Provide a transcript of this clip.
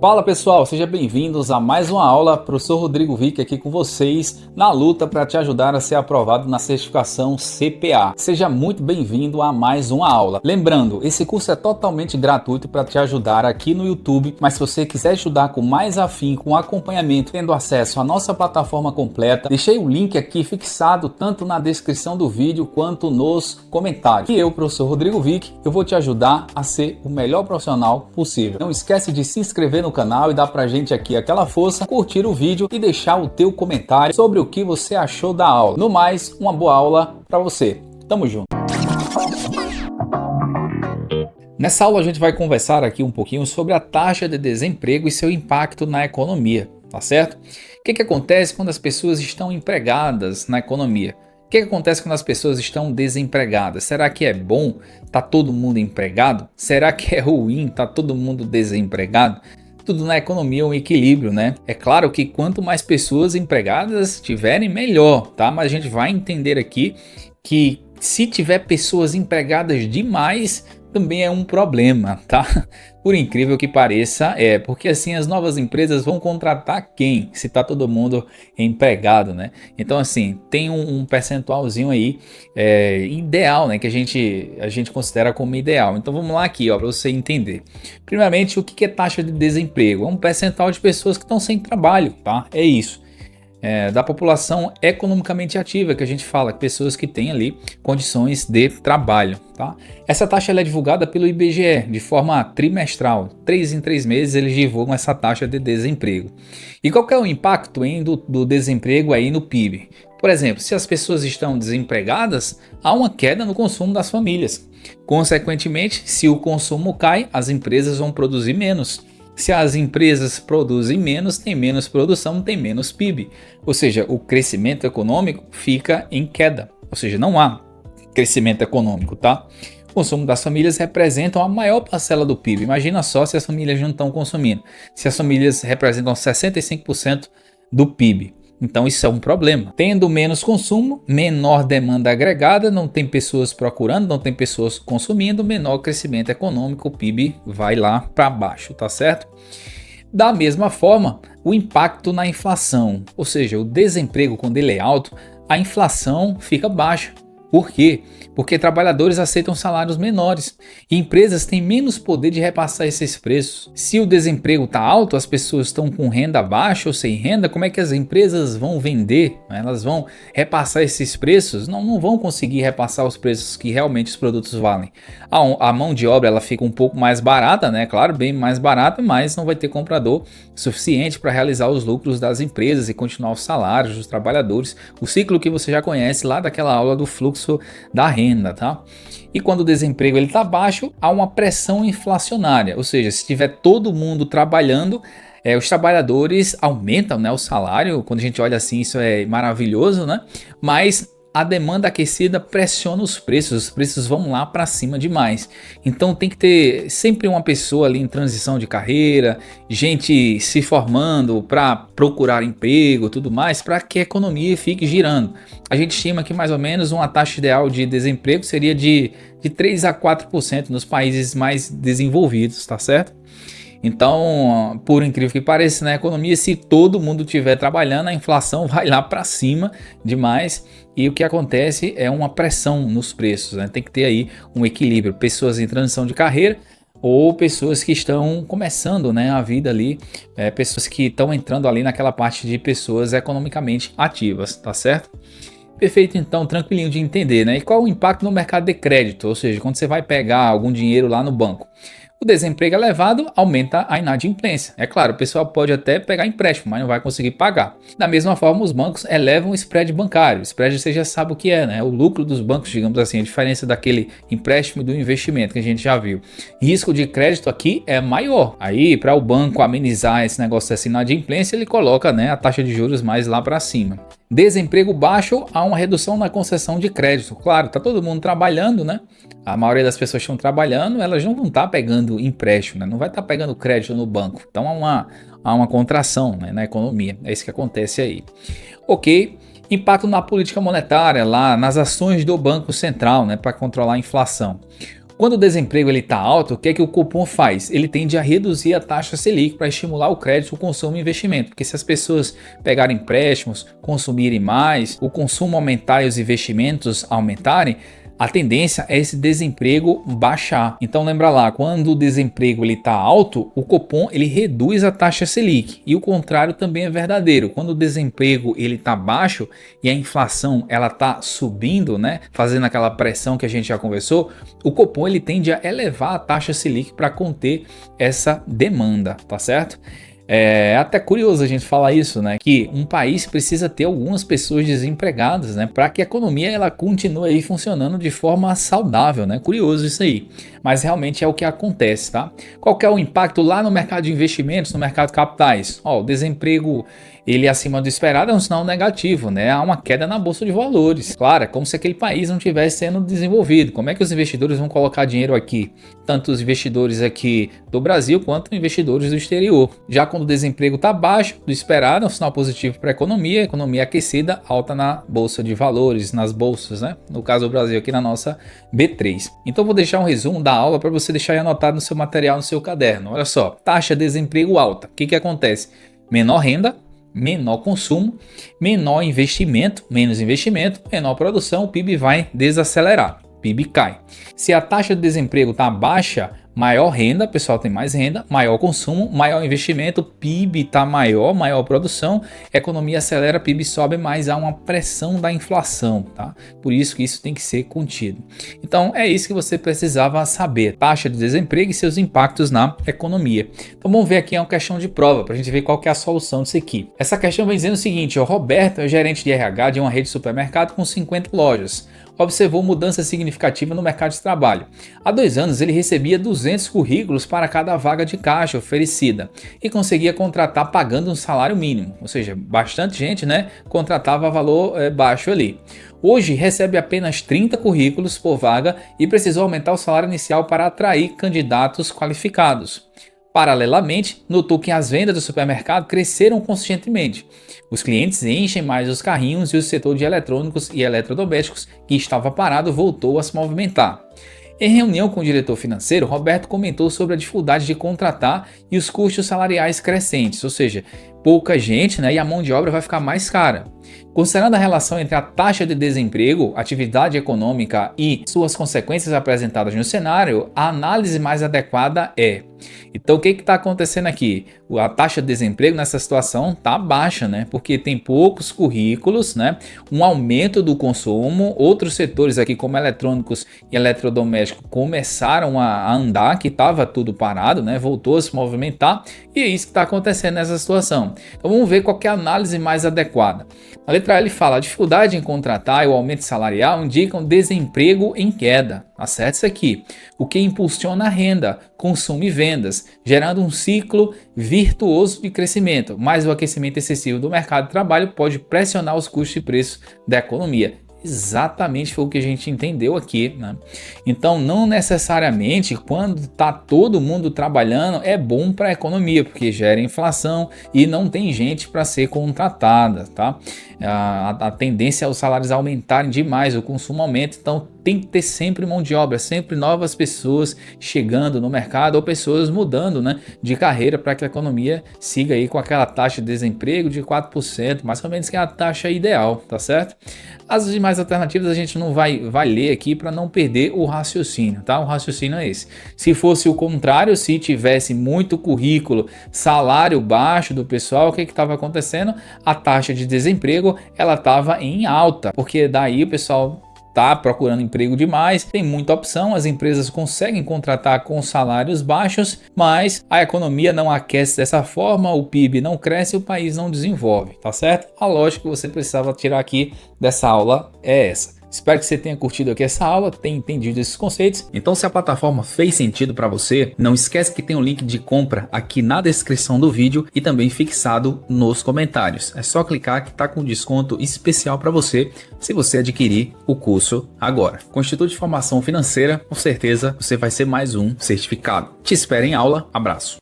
Fala pessoal, sejam bem-vindos a mais uma aula. Professor Rodrigo Vick aqui com vocês na luta para te ajudar a ser aprovado na certificação CPA. Seja muito bem-vindo a mais uma aula. Lembrando, esse curso é totalmente gratuito para te ajudar aqui no YouTube, mas se você quiser estudar com mais afinco, com acompanhamento, tendo acesso à nossa plataforma completa, deixei o link aqui fixado tanto na descrição do vídeo quanto nos comentários. E eu, professor Rodrigo Vick, eu vou te ajudar a ser o melhor profissional possível. Não esquece de se inscrever no canal e dar pra gente aqui aquela força, curtir o vídeo e deixar o teu comentário sobre o que você achou da aula. No mais, uma boa aula para você. Tamo junto! Nessa aula a gente vai conversar aqui um pouquinho sobre a taxa de desemprego e seu impacto na economia, tá certo? O que acontece quando as pessoas estão empregadas na economia? O que acontece quando as pessoas estão desempregadas? Será que é bom tá todo mundo empregado? Será que é ruim tá todo mundo desempregado? Tudo na economia é um equilíbrio, né? É claro que quanto mais pessoas empregadas tiverem, melhor, tá? Mas a gente vai entender aqui que se tiver pessoas empregadas demais, também é um problema, tá? Por incrível que pareça, porque assim as novas empresas vão contratar quem? Se tá todo mundo empregado, né? Então assim, tem um percentualzinho aí ideal, né? Que a gente considera como ideal. Então vamos lá aqui, ó, para você entender. Primeiramente, o que é taxa de desemprego? É um percentual de pessoas que estão sem trabalho, tá? É isso. Da população economicamente ativa, que a gente fala, pessoas que têm ali condições de trabalho, tá? Essa taxa ela é divulgada pelo IBGE de forma trimestral, 3 em 3 meses eles divulgam essa taxa de desemprego. E qual que é o impacto do desemprego aí no PIB? Por exemplo, se as pessoas estão desempregadas, há uma queda no consumo das famílias. Consequentemente, se o consumo cai, as empresas vão produzir menos. Se as empresas produzem menos, tem menos produção, tem menos PIB. Ou seja, o crescimento econômico fica em queda. Ou seja, não há crescimento econômico, tá? O consumo das famílias representam a maior parcela do PIB. Imagina só se as famílias não estão consumindo. Se as famílias representam 65% do PIB. Então isso é um problema. Tendo menos consumo, menor demanda agregada, não tem pessoas procurando, não tem pessoas consumindo, menor crescimento econômico, o PIB vai lá para baixo, tá certo? Da mesma forma, o impacto na inflação, ou seja, o desemprego quando ele é alto, a inflação fica baixa. Por quê? Porque trabalhadores aceitam salários menores e empresas têm menos poder de repassar esses preços. Se o desemprego está alto, as pessoas estão com renda baixa ou sem renda, como é que as empresas vão vender? Elas vão repassar esses preços? Não vão conseguir repassar os preços que realmente os produtos valem. A mão de obra ela fica um pouco mais barata, né? Claro, bem mais barata, mas não vai ter comprador suficiente para realizar os lucros das empresas e continuar os salários dos trabalhadores. O ciclo que você já conhece lá daquela aula do fluxo da renda, tá? E quando o desemprego ele está baixo, há uma pressão inflacionária, ou seja, se tiver todo mundo trabalhando, os trabalhadores aumentam, né, o salário. Quando a gente olha assim, isso é maravilhoso, né? Mas a demanda aquecida pressiona os preços vão lá para cima demais. Então tem que ter sempre uma pessoa ali em transição de carreira, gente se formando para procurar emprego, tudo mais, para que a economia fique girando. A gente estima que mais ou menos uma taxa ideal de desemprego seria de 3 a 4% nos países mais desenvolvidos, tá certo? Então, por incrível que pareça, na economia, se todo mundo estiver trabalhando, a inflação vai lá para cima demais e o que acontece é uma pressão nos preços, né? Tem que ter aí um equilíbrio, pessoas em transição de carreira ou pessoas que estão começando, né, a vida ali, pessoas que estão entrando ali naquela parte de pessoas economicamente ativas, tá certo? Perfeito, então, tranquilinho de entender, né? E qual o impacto no mercado de crédito, ou seja, quando você vai pegar algum dinheiro lá no banco? O desemprego elevado aumenta a inadimplência. É claro, o pessoal pode até pegar empréstimo, mas não vai conseguir pagar. Da mesma forma, os bancos elevam o spread bancário. O spread você já sabe o que é, né? O lucro dos bancos, digamos assim, a diferença daquele empréstimo e do investimento que a gente já viu. Risco de crédito aqui é maior. Aí, para o banco amenizar esse negócio dessa inadimplência, ele coloca, né, a taxa de juros mais lá para cima. Desemprego baixo, há uma redução na concessão de crédito. Claro, tá todo mundo trabalhando, né? A maioria das pessoas estão trabalhando, elas não vão estar pegando empréstimo, né? Não vai estar pegando crédito no banco. Então há uma contração, né, na economia. É isso que acontece aí. Ok, impacto na política monetária, lá nas ações do Banco Central, né, para controlar a inflação. Quando o desemprego está alto, o que é que o Copom faz? Ele tende a reduzir a taxa Selic para estimular o crédito, o consumo e o investimento. Porque se as pessoas pegarem empréstimos, consumirem mais, o consumo aumentar e os investimentos aumentarem, a tendência é esse desemprego baixar. Então lembra lá, quando o desemprego está alto, o Copom ele reduz a taxa Selic. E o contrário também é verdadeiro. Quando o desemprego está baixo e a inflação está subindo, né, fazendo aquela pressão que a gente já conversou, o Copom ele tende a elevar a taxa Selic para conter essa demanda, tá certo? É até curioso a gente falar isso, né? Que um país precisa ter algumas pessoas desempregadas, né? Para que a economia ela continue aí funcionando de forma saudável, né? Curioso isso aí. Mas realmente é o que acontece, tá? Qual que é o impacto lá no mercado de investimentos, no mercado de capitais? Ó, o desemprego ele acima do esperado é um sinal negativo, né? Há uma queda na bolsa de valores. Claro, é como se aquele país não estivesse sendo desenvolvido. Como é que os investidores vão colocar dinheiro aqui? Tanto os investidores aqui do Brasil quanto investidores do exterior. Já quando o desemprego está abaixo do esperado, é um sinal positivo para a economia aquecida, alta na bolsa de valores, nas bolsas, né? No caso do Brasil aqui na nossa B3. Então vou deixar um resumo da aula para você deixar aí anotado no seu material, no seu caderno. Olha só, taxa de desemprego alta. O que acontece? Menor renda, menor consumo, menor investimento, menos investimento, menor produção, o PIB vai desacelerar, o PIB cai. Se a taxa de desemprego está baixa, maior renda, o pessoal tem mais renda, maior consumo, maior investimento, PIB está maior produção, economia acelera, PIB sobe, mas há uma pressão da inflação, tá? Por isso que isso tem que ser contido. Então é isso que você precisava saber, taxa de desemprego e seus impactos na economia. Então vamos ver aqui uma questão de prova, para a gente ver qual que é a solução disso aqui. Essa questão vem dizendo o seguinte, o Roberto é gerente de RH de uma rede de supermercado com 50 lojas. Observou mudança significativa no mercado de trabalho. Há 2 anos ele recebia 200 currículos para cada vaga de caixa oferecida e conseguia contratar pagando um salário mínimo, ou seja, bastante gente, né, contratava a valor baixo ali. Hoje recebe apenas 30 currículos por vaga e precisou aumentar o salário inicial para atrair candidatos qualificados. Paralelamente, notou que as vendas do supermercado cresceram consistentemente. Os clientes enchem mais os carrinhos e o setor de eletrônicos e eletrodomésticos, que estava parado, voltou a se movimentar. Em reunião com o diretor financeiro, Roberto comentou sobre a dificuldade de contratar e os custos salariais crescentes, ou seja, pouca gente, né, e a mão de obra vai ficar mais cara. Considerando a relação entre a taxa de desemprego, atividade econômica e suas consequências apresentadas no cenário, a análise mais adequada é... Então o que está acontecendo aqui? A taxa de desemprego nessa situação está baixa, né? Porque tem poucos currículos, né? Um aumento do consumo, outros setores aqui como eletrônicos e eletrodomésticos começaram a andar, que estava tudo parado, né? Voltou a se movimentar e é isso que está acontecendo nessa situação. Então vamos ver qual que é a análise mais adequada. A letra L fala, a dificuldade em contratar e o aumento salarial indicam desemprego em queda. Acerte isso aqui. O que impulsiona a renda, consumo e vendas, gerando um ciclo virtuoso de crescimento, mas o aquecimento excessivo do mercado de trabalho pode pressionar os custos e preços da economia. Exatamente foi o que a gente entendeu aqui, né? Então não necessariamente quando está todo mundo trabalhando é bom para a economia, porque gera inflação e não tem gente para ser contratada, tá? A tendência é os salários aumentarem demais, o consumo aumenta, então tem que ter sempre mão de obra, sempre novas pessoas chegando no mercado ou pessoas mudando, né, de carreira para que a economia siga aí com aquela taxa de desemprego de 4%, mais ou menos que é a taxa ideal, tá certo? As demais alternativas a gente não vai ler aqui para não perder o raciocínio, tá? O raciocínio é esse. Se fosse o contrário, se tivesse muito currículo, salário baixo do pessoal, o que estava acontecendo? A taxa de desemprego ela estava em alta, porque daí o pessoal está procurando emprego demais, tem muita opção, as empresas conseguem contratar com salários baixos, mas a economia não aquece dessa forma, o PIB não cresce, o país não desenvolve, tá certo? A lógica que você precisava tirar aqui dessa aula é essa. Espero que você tenha curtido aqui essa aula, tenha entendido esses conceitos. Então, se a plataforma fez sentido para você, não esquece que tem um link de compra aqui na descrição do vídeo e também fixado nos comentários. É só clicar que está com desconto especial para você se você adquirir o curso agora. Com o Instituto de Formação Financeira, com certeza você vai ser mais um certificado. Te espero em aula. Abraço.